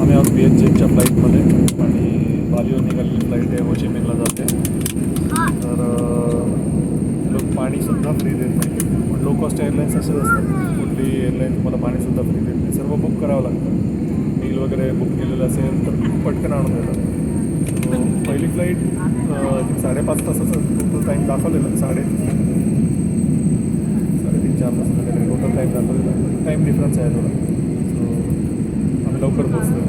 आम्ही आहोत BHJच्या फ्लाईटमध्ये आणि बालीवर निघालेली फ्लाईट आहे होचिमिनला जाते. तर लोक पाणीसुद्धा फ्री देत नाही. पण लो कॉस्ट एअरलाईन्स असेच असतात, कुठली एअरलाईन तुम्हाला पाणीसुद्धा फ्री देत नाही. सर्व बुक करावं लागतं. मील वगैरे बुक केलेलं असेल तर पटकन आणून देतात. पहिली फ्लाईट 5.5 तासाचा टोटल टाईम दाखवलेला, 3.5-4 तास टोटल टाईम दाखवलेला. टाईम डिफरन्स आहे थोडा. सो आम्ही लवकर पोहोचलो.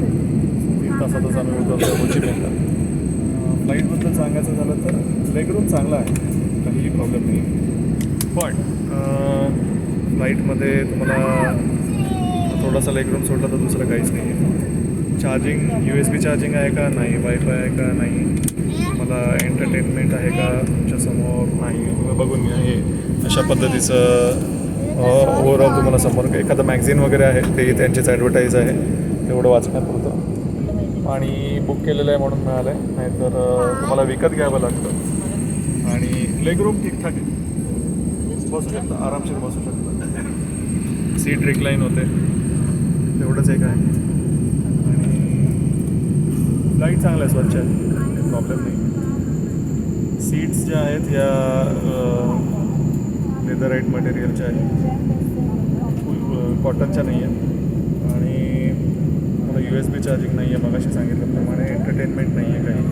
3 तासातच आम्ही उतरलो होचिमिनला. फ्लाईटबद्दल सांगायचं झालं तर लेगरूम चांगला आहे, काहीही प्रॉब्लेम नाही. पण फ्लाईटमध्ये तुम्हाला थोडासा लेगरूम सोडला तर दुसरं काहीच नाही आहे. चार्जिंग USB चार्जिंग आहे का नाही, वायफाय आहे का नाही, मला एंटरटेनमेंट आहे का तुमच्यासमोर नाही. तुम्ही बघून घ्या. हे अशा पद्धतीचं ओव्हरऑल तुम्हाला समोर एखादं मॅगझिन वगैरे आहे, ते त्यांचीच ॲडव्हर्टाईज आहे, तेवढं वाचण्यापुरतं. आणि बुक केलेलं आहे म्हणून मिळालं आहे, नाहीतर तुम्हाला विकत घ्यावं लागतं. आणि लेगरूम ठीकठाक आहे, बसू शकता, आरामशीर बसू शकता. सीट रिक्लाईन होते, तेवढंच एक आहे. फ्लाईट चांगलं आहे, स्वच्छ आहे, काही प्रॉब्लेम नाही. सीट्स ज्या आहेत या लेदराईट मटेरियलच्या आहेत, कॉटनच्या नाही आहेत. आणि मला USB चार्जिंग नाही आहे, मगाशी सांगितल्याप्रमाणे. एंटरटेनमेंट नाही आहे काही,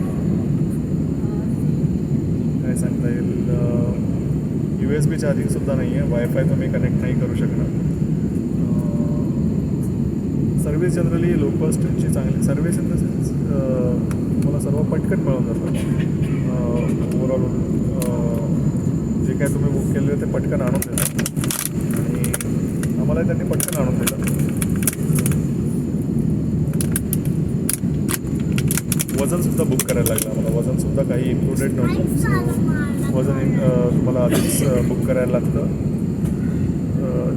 काय सांगता येईल. USB चार्जिंगसुद्धा नाही आहे, वायफाय तुम्ही कनेक्ट नाही करू शकणार. सर्व्हिस जनरली लो कॉस्टची चांगली सर्व्हिस इन द सेन्स तुम्हाला सर्व पटकन मिळून जातं. ओव्हरऑल जे काय तुम्ही बुक केलेलं ते पटकन आणून देतात आणि आम्हाला त्यांनी पटकन आणून दिलं. वजनसुद्धा बुक करायला लागलं आम्हाला. वजनसुद्धा काही इन्क्लुडेड नव्हतं. सो वजन तुम्हाला आधीच बुक करायला लागतं.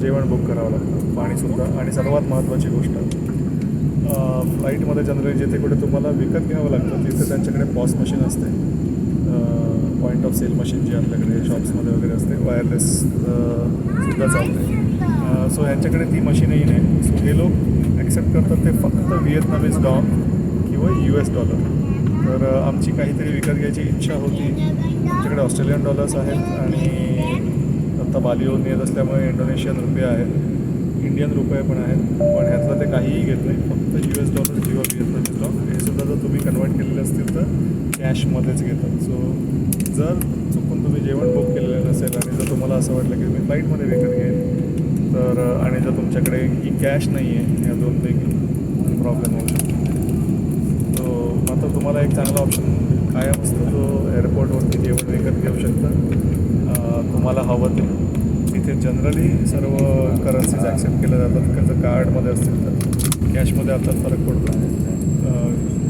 जेवण बुक करावं लागतं, पाणीसुद्धा. आणि सर्वात महत्त्वाची गोष्ट, फ्लाईटमध्ये जनरली जिथे कुठे तुम्हाला विकत घ्यावं लागतं तिथे त्यांच्याकडे पॉस मशीन असते, पॉईंट ऑफ सेल मशीन जी आपल्याकडे शॉप्समध्ये वगैरे असते, वायरलेस सुद्धा चालते. सो ह्यांच्याकडे ती मशीनही नाही. सो हे लोक ॲक्सेप्ट करतात ते फक्त व्हिएतनामीज डॉन किंवा US डॉलर. तर आमची काहीतरी विकत घ्यायची इच्छा होती. आमच्याकडे ऑस्ट्रेलियन डॉलर्स आहेत आणि आता बालीवरून येत असल्यामुळे इंडोनेशियन रुपये आहेत, इंडियन रुपये पण आहेत. पण ह्यातलं ते काहीही घेत नाही, फक्त US डॉलर किंवा व्हिएतनामीज डॉलर. हे सुद्धा जर तुम्ही कन्वर्ट केलेले असतील तर कॅशमध्येच घेतात. सो जर चुकून तुम्ही जेवण बुक केलेलं नसेल आणि जर तुम्हाला असं वाटलं की तुम्ही फ्लाईटमध्ये विकत घेईल तर, आणि जर तुमच्याकडे ही कॅश नाही आहे, या दोनपैकी प्रॉब्लेम होऊ शकतो. सो आता तुम्हाला एक चांगला ऑप्शन कायम असतो, जो एअरपोर्टवरती जेवण विकत घेऊ शकता तुम्हाला हवं ते. तिथे जनरली सर्व करन्सीज ॲक्सेप्ट केल्या जातात. जर कार्डमध्ये असतील तर कॅशमध्ये आता फरक पडतो.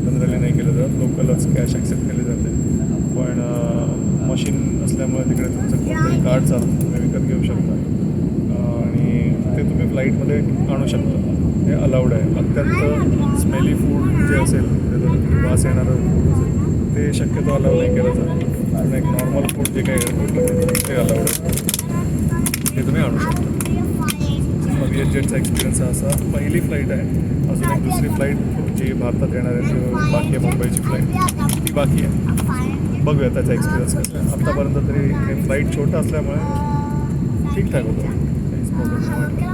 जनरली नाही केलं जात, लोकलच कॅश ॲक्सेप्ट केली जाते. पण मशीन असल्यामुळे तिकडे तुमचं कोणतंही कार्ड चालतं, तुम्ही विकत घेऊ शकता आणि ते तुम्ही फ्लाईटमध्ये आणू शकता. हे अलाउड आहे. अत्यंत स्मेली फूड जे असेल, वास येणारं फूड असेल ते शक्यतो अलाउ नाही केलं जातं. पण एक नॉर्मल फूड जे काही एअरपोर्टला ते अलाउड आहे, ते तुम्ही आणू शकता. BHJचा एक्सपिरियन्स असा. पहिली फ्लाईट आहे, अजून एक दुसरी फ्लाईट जी भारतात येणार आहे ती बाकी आहे, मुंबईची फ्लाईट ती बाकी आहे. बघूया त्याचा एक्सपिरियन्स कसा आहे. आत्तापर्यंत तरी हे फ्लाईट छोटं असल्यामुळे ठीकठाक होतं, काहीच प्रॉब्लेम नाही वाटलं.